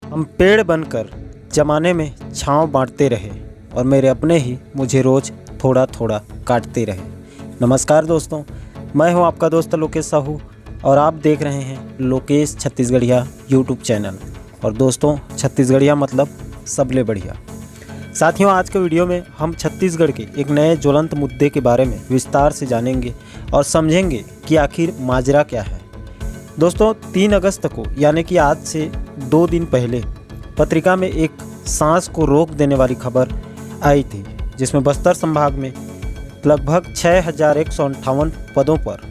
हम पेड़ बनकर जमाने में छाँव बांटते रहे और मेरे अपने ही मुझे रोज़ थोड़ा थोड़ा काटते रहे। नमस्कार दोस्तों, मैं हूं आपका दोस्त लोकेश साहू और आप देख रहे हैं लोकेश छत्तीसगढ़िया यूट्यूब चैनल। और दोस्तों, छत्तीसगढ़िया मतलब सबले बढ़िया। साथियों, आज के वीडियो में हम छत्तीसगढ़ के एक नए ज्वलंत मुद्दे के बारे में विस्तार से जानेंगे और समझेंगे कि आखिर माजरा क्या है। दोस्तों, 3 अगस्त को यानी कि आज से 2 दिन पहले पत्रिका में एक सांस को रोक देने वाली खबर आई थी, जिसमें बस्तर संभाग में लगभग 6158 पदों पर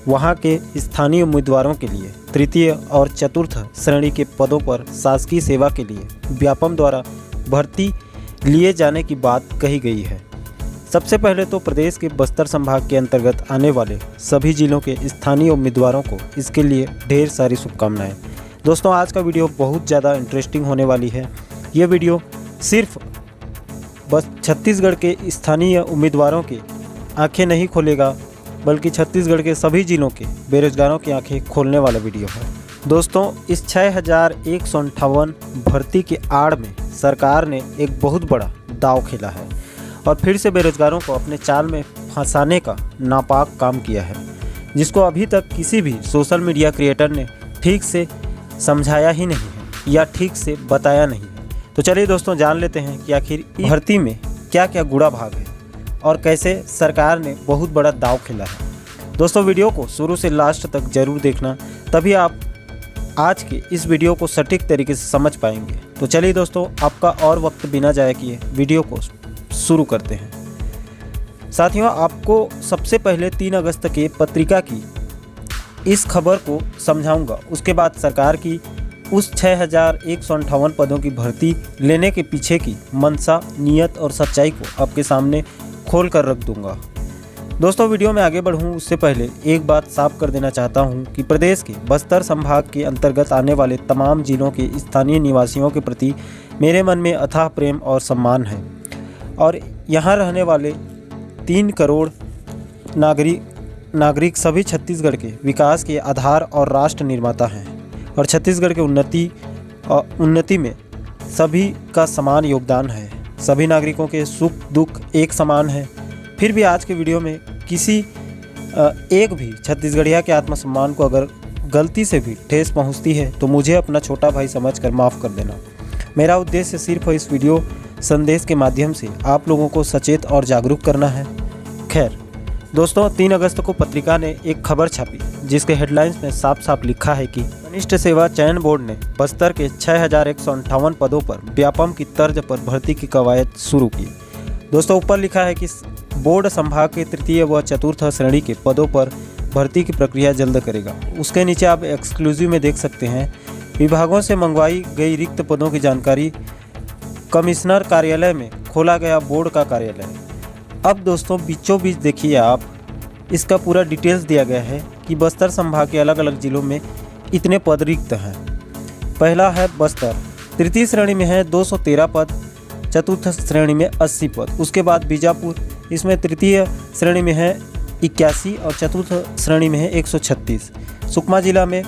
वहां के स्थानीय उम्मीदवारों के लिए तृतीय और चतुर्थ श्रेणी के पदों पर शासकीय सेवा के लिए व्यापम द्वारा भर्ती लिए जाने की बात कही गई है। सबसे पहले तो प्रदेश के बस्तर संभाग के अंतर्गत आने वाले सभी जिलों के स्थानीय उम्मीदवारों को इसके लिए ढेर सारी शुभकामनाएं। दोस्तों, आज का वीडियो बहुत ज़्यादा इंटरेस्टिंग होने वाली है। ये वीडियो सिर्फ बस छत्तीसगढ़ के स्थानीय उम्मीदवारों की आंखें नहीं खोलेगा, बल्कि छत्तीसगढ़ के सभी जिलों के बेरोजगारों की आंखें खोलने वाला वीडियो है। दोस्तों, इस 6158 भर्ती के आड़ में सरकार ने एक बहुत बड़ा दांव खेला है और फिर से बेरोजगारों को अपने चाल में फंसाने का नापाक काम किया है, जिसको अभी तक किसी भी सोशल मीडिया क्रिएटर ने ठीक से समझाया ही नहीं है या ठीक से बताया नहीं है। तो चलिए दोस्तों, जान लेते हैं कि आखिर भर्ती में क्या क्या गुड़ा भाग है और कैसे सरकार ने बहुत बड़ा दांव खेला है। दोस्तों, वीडियो को शुरू से लास्ट तक जरूर देखना, तभी आप आज के इस वीडियो को सटीक तरीके से समझ पाएंगे। तो चलिए दोस्तों, आपका और वक्त बिना जाया किए वीडियो को शुरू करते हैं। साथियों, आपको सबसे पहले 3 अगस्त के पत्रिका की इस खबर को समझाऊंगा, उसके बाद सरकार की उस 6158 पदों की भर्ती लेने के पीछे की मंशा, नीयत और सच्चाई को आपके सामने खोल कर रख दूंगा। दोस्तों, वीडियो में आगे बढ़ूं उससे पहले एक बात साफ कर देना चाहता हूं कि प्रदेश के बस्तर संभाग के अंतर्गत आने वाले तमाम जिलों के स्थानीय निवासियों के प्रति मेरे मन में अथाह प्रेम और सम्मान है और यहां रहने वाले 3 करोड़ नागरिक सभी छत्तीसगढ़ के विकास के आधार और राष्ट्र निर्माता हैं और छत्तीसगढ़ के उन्नति में सभी का समान योगदान है। सभी नागरिकों के सुख दुख एक समान है। फिर भी आज के वीडियो में किसी एक भी छत्तीसगढ़िया के आत्मसम्मान को अगर गलती से भी ठेस पहुंचती है तो मुझे अपना छोटा भाई समझकर माफ़ कर देना। मेरा उद्देश्य सिर्फ इस वीडियो संदेश के माध्यम से आप लोगों को सचेत और जागरूक करना है। खैर दोस्तों, 3 अगस्त को पत्रिका ने एक खबर छापी जिसके हेडलाइंस में साफ साफ लिखा है कि कनिष्ठ सेवा चयन बोर्ड ने बस्तर के 6158 पदों पर व्यापम की तर्ज पर भर्ती की कवायद शुरू की। दोस्तों, ऊपर लिखा है कि बोर्ड संभाग के तृतीय व चतुर्थ श्रेणी के पदों पर भर्ती की प्रक्रिया जल्द करेगा। उसके नीचे आप एक्सक्लूसिव में देख सकते हैं, विभागों से मंगवाई गई रिक्त पदों की जानकारी, कमिश्नर कार्यालय में खोला गया बोर्ड का कार्यालय। अब दोस्तों, बीचों बीच देखिए आप, इसका पूरा डिटेल्स दिया गया है कि बस्तर संभाग के अलग अलग जिलों में इतने पद रिक्त हैं। पहला है बस्तर, तृतीय श्रेणी में है 213 पद, चतुर्थ श्रेणी में 80 पद। उसके बाद बीजापुर, इसमें तृतीय श्रेणी में है 81 और चतुर्थ श्रेणी में है 136। सुकमा जिला में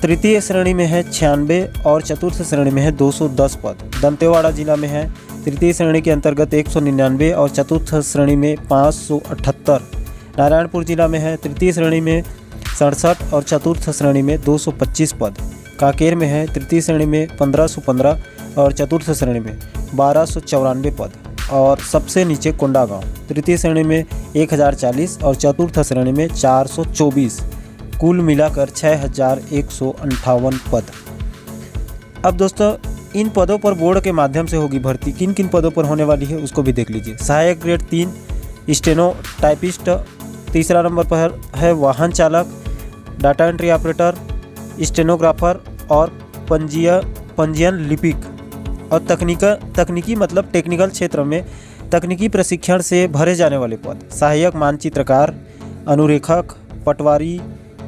तृतीय श्रेणी में है 96 और चतुर्थ श्रेणी में है 210 पद। दंतेवाड़ा जिला में है तृतीय श्रेणी के अंतर्गत 199 और चतुर्थ श्रेणी में 578। नारायणपुर जिला में है तृतीय श्रेणी में 67 और चतुर्थ श्रेणी में 225 पद। कांकेर में है तृतीय श्रेणी में 1515 और चतुर्थ श्रेणी में 1294 पद। और सबसे नीचे कोंडागांव, तृतीय श्रेणी में 1040 और चतुर्थ श्रेणी में 424, कुल मिलाकर 6158 पद। अब दोस्तों, इन पदों पर बोर्ड के माध्यम से होगी भर्ती। किन किन पदों पर होने वाली है उसको भी देख लीजिए। सहायक ग्रेड 3 स्टेनो टाइपिस्ट, तीसरा नंबर पर है वाहन चालक, डाटा एंट्री ऑपरेटर, स्टेनोग्राफर और पंजीयन लिपिक। और तकनीकी मतलब टेक्निकल क्षेत्र में तकनीकी प्रशिक्षण से भरे जाने वाले पद, सहायक मानचित्रकार, अनुरेखक, पटवारी,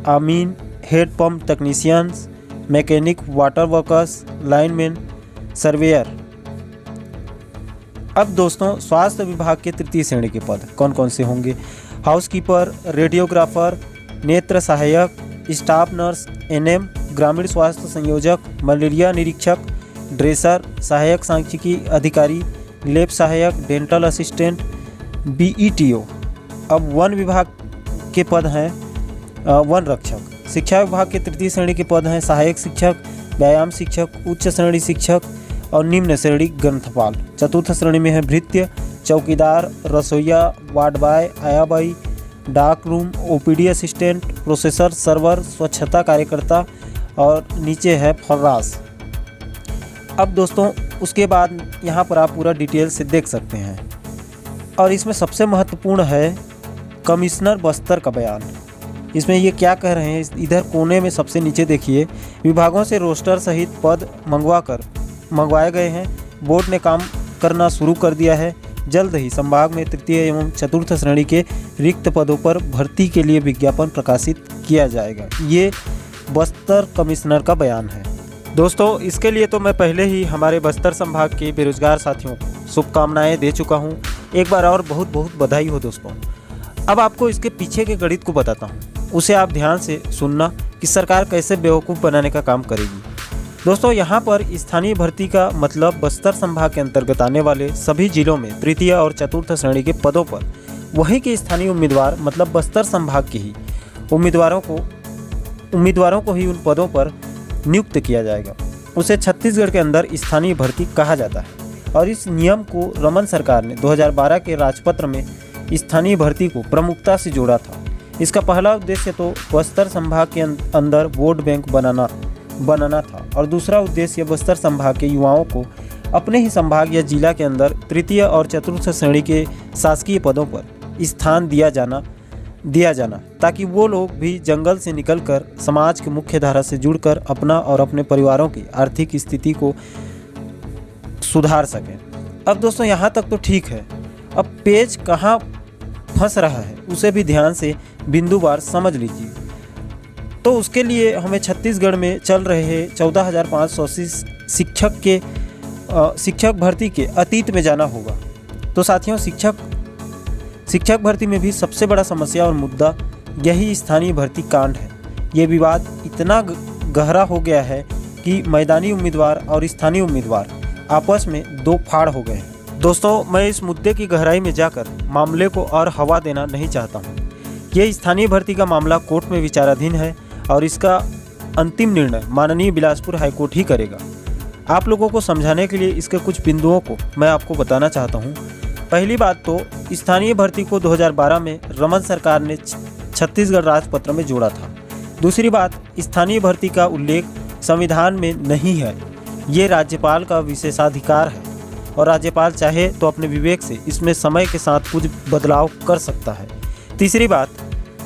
आमीन, head pump technicians, mechanic, water workers, lineman, surveyor. अब दोस्तों, स्वास्थ्य विभाग के तृतीय श्रेणी के पद कौन कौन से होंगे? हाउसकीपर, रेडियोग्राफर, नेत्र सहायक, स्टाफ नर्स, एनएम, ग्रामीण स्वास्थ्य संयोजक, मलेरिया निरीक्षक, ड्रेसर, सहायक सांख्यिकी अधिकारी, लैब सहायक, डेंटल असिस्टेंट, बीईटीओ। अब वन विभाग के पद हैं वन रक्षक। शिक्षा विभाग के तृतीय श्रेणी के पद हैं सहायक शिक्षक, व्यायाम शिक्षक, उच्च श्रेणी शिक्षक और निम्न श्रेणी ग्रंथपाल। चतुर्थ श्रेणी में है भृत्य, चौकीदार, रसोइया, वार्ड बॉय, आयाबाई, डाक room, OPD assistant, processor, server, स्वच्छता कार्यकर्ता और नीचे है फर्रास। अब दोस्तों उसके बाद यहाँ पर आप पूरा डिटेल से देख सकते हैं और इसमें सबसे महत्वपूर्ण है कमिश्नर बस्तर का बयान। इसमें ये क्या कह रहे हैं, इधर कोने में सबसे नीचे देखिए, विभागों से रोस्टर सहित पद मंगवाए गए हैं। बोर्ड ने काम करना शुरू कर दिया है। जल्द ही संभाग में तृतीय एवं चतुर्थ श्रेणी के रिक्त पदों पर भर्ती के लिए विज्ञापन प्रकाशित किया जाएगा। ये बस्तर कमिश्नर का बयान है। दोस्तों इसके लिए तो मैं पहले ही हमारे बस्तर संभाग के बेरोजगार साथियों को शुभकामनाएं दे चुका हूं। एक बार और बहुत बहुत बधाई हो दोस्तों। अब आपको इसके पीछे के गणित को बताता हूं, उसे आप ध्यान से सुनना कि सरकार कैसे बेवकूफ़ बनाने का काम करेगी। दोस्तों यहाँ पर स्थानीय भर्ती का मतलब बस्तर संभाग के अंतर्गत आने वाले सभी जिलों में तृतीय और चतुर्थ श्रेणी के पदों पर वहीं के स्थानीय उम्मीदवार मतलब बस्तर संभाग के ही उम्मीदवारों को ही उन पदों पर नियुक्त किया जाएगा। उसे छत्तीसगढ़ के अंदर स्थानीय भर्ती कहा जाता है और इस नियम को रमन सरकार ने 2012 के राजपत्र में स्थानीय भर्ती को प्रमुखता से जोड़ा था। इसका पहला उद्देश्य तो बस्तर संभाग के अंदर वोट बैंक बनाना था और दूसरा उद्देश्य बस्तर संभाग के युवाओं को अपने ही संभाग या जिला के अंदर तृतीय और चतुर्थ श्रेणी के शासकीय पदों पर स्थान दिया जाना ताकि वो लोग भी जंगल से निकलकर समाज की मुख्य धारा से जुड़कर अपना और अपने परिवारों की आर्थिक स्थिति को सुधार सकें। अब दोस्तों यहाँ तक तो ठीक है। अब पेज कहाँ फंस रहा है उसे भी ध्यान से बिंदुवार समझ लीजिए। तो उसके लिए हमें छत्तीसगढ़ में चल रहे 14,580 शिक्षक भर्ती के अतीत में जाना होगा। तो साथियों शिक्षक भर्ती में भी सबसे बड़ा समस्या और मुद्दा यही स्थानीय भर्ती कांड है। ये विवाद इतना गहरा हो गया है कि मैदानी उम्मीदवार और स्थानीय उम्मीदवार आपस में दो फाड़ हो गए हैं। दोस्तों मैं इस मुद्दे की गहराई में जाकर मामले को और हवा देना नहीं चाहता हूँ। ये स्थानीय भर्ती का मामला कोर्ट में विचाराधीन है और इसका अंतिम निर्णय माननीय बिलासपुर हाईकोर्ट ही करेगा। आप लोगों को समझाने के लिए इसके कुछ बिंदुओं को मैं आपको बताना चाहता हूँ। पहली बात तो स्थानीय भर्ती को 2012 में रमन सरकार ने छत्तीसगढ़ राजपत्र में जोड़ा था। दूसरी बात, स्थानीय भर्ती का उल्लेख संविधान में नहीं है। ये राज्यपाल का विशेषाधिकार है और राज्यपाल चाहे तो अपने विवेक से इसमें समय के साथ कुछ बदलाव कर सकता है। तीसरी बात,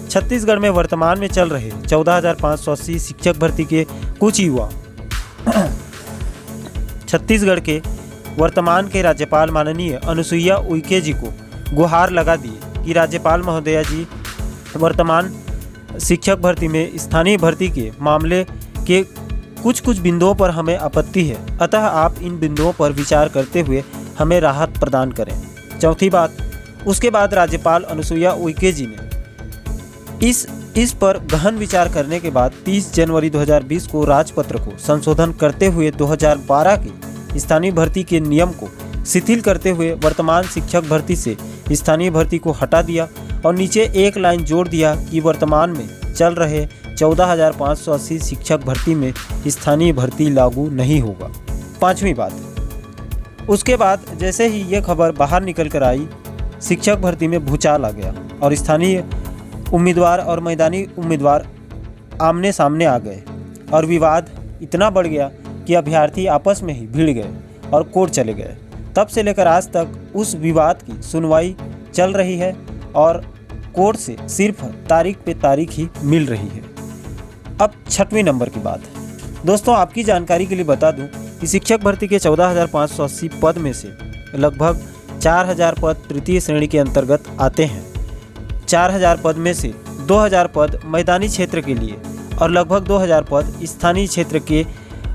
छत्तीसगढ़ में वर्तमान में चल रहे 14,580 शिक्षक भर्ती के कुछ युवा छत्तीसगढ़ के वर्तमान के राज्यपाल माननीय अनुसुईया उइके जी को गुहार लगा दिए कि राज्यपाल महोदया जी, वर्तमान शिक्षक भर्ती में स्थानीय भर्ती के मामले के कुछ बिंदुओं पर हमें आपत्ति है, अतः आप इन बिंदुओं पर विचार करते हुए हमें राहत प्रदान करें। चौथी बात, उसके बाद राज्यपाल अनुसुईया उइके जी ने इस पर गहन विचार करने के बाद 30 जनवरी 2020 को राजपत्र को संशोधन करते हुए 2012 के स्थानीय भर्ती के नियम को शिथिल करते हुए वर्तमान शिक्षक भर्ती से स्थानीय भर्ती को हटा दिया और नीचे एक लाइन जोड़ दिया कि वर्तमान में चल रहे 14,580 शिक्षक भर्ती में स्थानीय भर्ती लागू नहीं होगा। पांचवी बात, उसके बाद जैसे ही ये खबर बाहर निकल कर आई, शिक्षक भर्ती में भूचाल आ गया और स्थानीय उम्मीदवार और मैदानी उम्मीदवार आमने सामने आ गए और विवाद इतना बढ़ गया कि अभ्यर्थी आपस में ही भिड़ गए और कोर्ट चले गए। तब से लेकर आज तक उस विवाद की सुनवाई चल रही है और कोर्ट से सिर्फ तारीख पे तारीख ही मिल रही है। अब 6वें नंबर की बात, दोस्तों आपकी जानकारी के लिए बता दूं कि शिक्षक भर्ती के 14,580 पद में से लगभग 4,000 पद तृतीय श्रेणी के अंतर्गत आते हैं। 4,000 पद में से 2,000 पद मैदानी क्षेत्र के लिए और लगभग 2,000 पद स्थानीय क्षेत्र के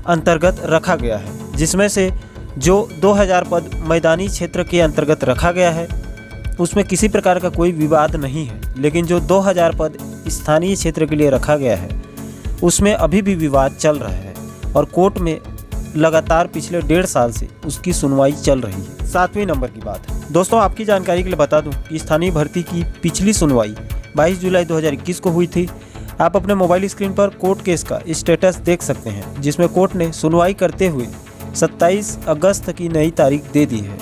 अंतर्गत रखा गया है, जिसमें से जो 2,000 पद मैदानी क्षेत्र के अंतर्गत रखा गया है उसमें किसी प्रकार का कोई विवाद नहीं है, लेकिन जो 2,000 पद स्थानीय क्षेत्र के लिए रखा गया है उसमें अभी भी विवाद चल रहा है और कोर्ट में लगातार पिछले 1.5 साल से उसकी सुनवाई चल रही है। 7वें नंबर की बात है दोस्तों, आपकी जानकारी के लिए बता दूं कि स्थानीय भर्ती की पिछली सुनवाई 22 जुलाई 2021 को हुई थी। आप अपने मोबाइल स्क्रीन पर कोर्ट केस का स्टेटस देख सकते हैं, जिसमें कोर्ट ने सुनवाई करते हुए 27 अगस्त की नई तारीख दे दी है।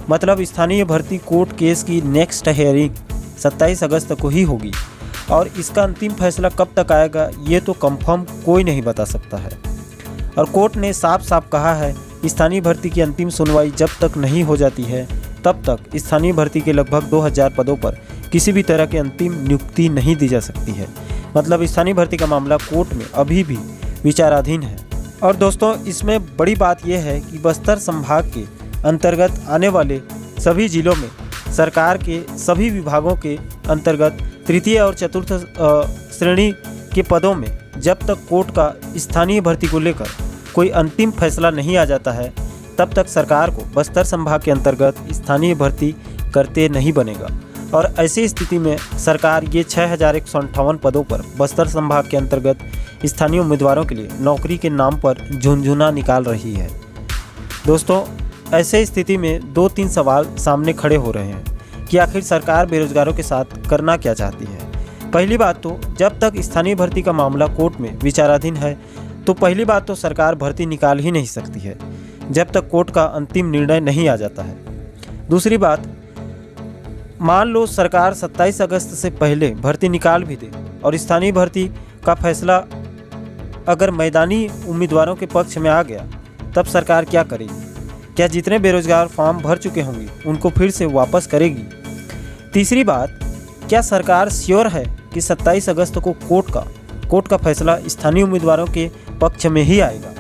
मतलब स्थानीय भर्ती कोर्ट केस की नेक्स्ट हियरिंग 27 अगस्त को ही होगी और इसका अंतिम फैसला कब तक आएगा ये तो कंफर्म कोई नहीं बता सकता है। और कोर्ट ने साफ साफ कहा है स्थानीय भर्ती की अंतिम सुनवाई जब तक नहीं हो जाती है तब तक स्थानीय भर्ती के लगभग 2000 पदों पर किसी भी तरह की अंतिम नियुक्ति नहीं दी जा सकती है। मतलब स्थानीय भर्ती का मामला कोर्ट में अभी भी विचाराधीन है। और दोस्तों इसमें बड़ी बात यह है कि बस्तर संभाग के अंतर्गत आने वाले सभी जिलों में सरकार के सभी विभागों के अंतर्गत तृतीय और चतुर्थ श्रेणी के पदों में जब तक कोर्ट का स्थानीय भर्ती को लेकर कोई अंतिम फैसला नहीं आ जाता है तब तक सरकार को बस्तर संभाग के अंतर्गत स्थानीय भर्ती करते नहीं बनेगा। और ऐसी स्थिति में सरकार ये 6158 पदों पर बस्तर संभाग के अंतर्गत स्थानीय उम्मीदवारों के लिए नौकरी के नाम पर झुनझुना निकाल रही है। दोस्तों ऐसे स्थिति में 2-3 सवाल सामने खड़े हो रहे हैं कि आखिर सरकार बेरोजगारों के साथ करना क्या चाहती है। पहली बात तो जब तक स्थानीय भर्ती का मामला कोर्ट में विचाराधीन है तो पहली बात तो सरकार भर्ती निकाल ही नहीं सकती है जब तक कोर्ट का अंतिम निर्णय नहीं आ जाता है। दूसरी बात, मान लो सरकार 27 अगस्त से पहले भर्ती निकाल भी दे और स्थानीय भर्ती का फैसला अगर मैदानी उम्मीदवारों के पक्ष में आ गया तब सरकार क्या करेगी? क्या जितने बेरोजगार फॉर्म भर चुके होंगे उनको फिर से वापस करेगी? तीसरी बात, क्या सरकार श्योर है कि 27 अगस्त को कोर्ट का फैसला स्थानीय उम्मीदवारों के पक्ष में ही आएगा?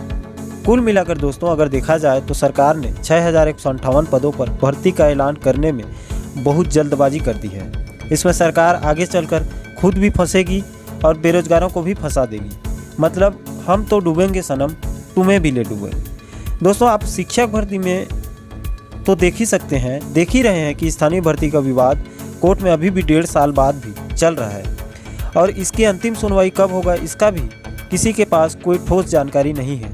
कुल मिलाकर दोस्तों अगर देखा जाए तो सरकार ने 6158 पदों पर भर्ती का ऐलान करने में बहुत जल्दबाजी कर दी है। इसमें सरकार आगे चलकर खुद भी फंसेगी और बेरोजगारों को भी फंसा देगी। मतलब हम तो डूबेंगे सनम, तुम्हें भी ले डूबे। दोस्तों आप शिक्षक भर्ती में तो देख ही रहे हैं कि स्थानीय भर्ती का विवाद कोर्ट में अभी भी 1.5 साल बाद भी चल रहा है और इसकी अंतिम सुनवाई कब होगा इसका भी किसी के पास कोई ठोस जानकारी नहीं है।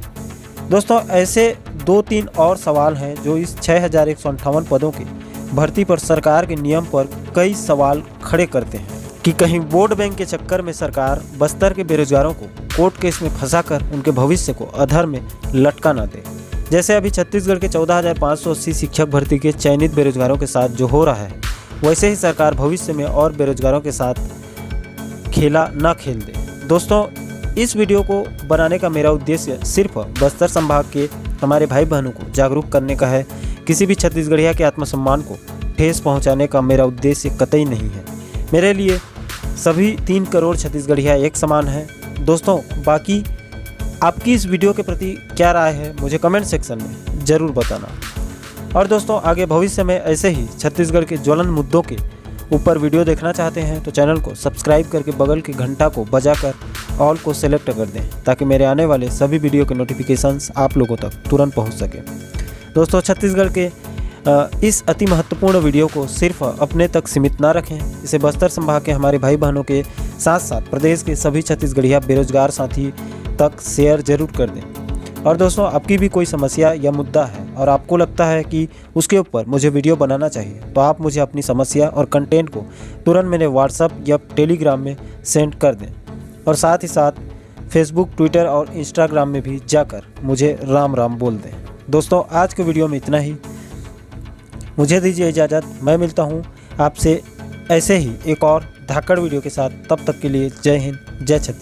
दोस्तों ऐसे 2-3 और सवाल हैं जो इस 6158 पदों के भर्ती पर सरकार के नियम पर कई सवाल खड़े करते हैं कि कहीं वोट बैंक के चक्कर में सरकार बस्तर के बेरोजगारों को कोर्ट केस में फंसाकर उनके भविष्य को अधर में लटका ना दे। जैसे अभी छत्तीसगढ़ के 14,580 शिक्षक भर्ती के चयनित बेरोजगारों के साथ जो हो रहा है, वैसे ही सरकार भविष्य में और बेरोजगारों के साथ खेला ना खेल दे। दोस्तों इस वीडियो को बनाने का मेरा उद्देश्य सिर्फ बस्तर संभाग के हमारे भाई बहनों को जागरूक करने का है। किसी भी छत्तीसगढ़िया के आत्मसम्मान को ठेस पहुंचाने का मेरा उद्देश्य कतई नहीं है। मेरे लिए सभी 3 करोड़ छत्तीसगढ़िया एक समान है। दोस्तों बाकी आपकी इस वीडियो के प्रति क्या राय है मुझे कमेंट सेक्शन में ज़रूर बताना। और दोस्तों आगे भविष्य में ऐसे ही छत्तीसगढ़ के ज्वलन मुद्दों के ऊपर वीडियो देखना चाहते हैं तो चैनल को सब्सक्राइब करके बगल की घंटा को बजाकर ऑल को सेलेक्ट कर दें ताकि मेरे आने वाले सभी वीडियो के नोटिफिकेशंस आप लोगों तक तुरंत पहुंच सके। दोस्तों छत्तीसगढ़ के इस अति महत्वपूर्ण वीडियो को सिर्फ अपने तक सीमित ना रखें, इसे बस्तर संभाग के हमारे भाई बहनों के साथ साथ प्रदेश के सभी छत्तीसगढ़िया बेरोजगार साथी तक शेयर जरूर कर दें। और दोस्तों आपकी भी कोई समस्या या मुद्दा है और आपको लगता है कि उसके ऊपर मुझे वीडियो बनाना चाहिए तो आप मुझे अपनी समस्या और कंटेंट को तुरंत मेरे व्हाट्सएप या टेलीग्राम में सेंड कर दें। और साथ ही साथ फेसबुक, ट्विटर और इंस्टाग्राम में भी जाकर मुझे राम राम बोल दें। दोस्तों आज के वीडियो में इतना ही, मुझे दीजिए इजाज़त। मैं मिलता हूँ आपसे ऐसे ही एक और धाकड़ वीडियो के साथ। तब तक के लिए जय हिंद, जय छत्तीसगढ़।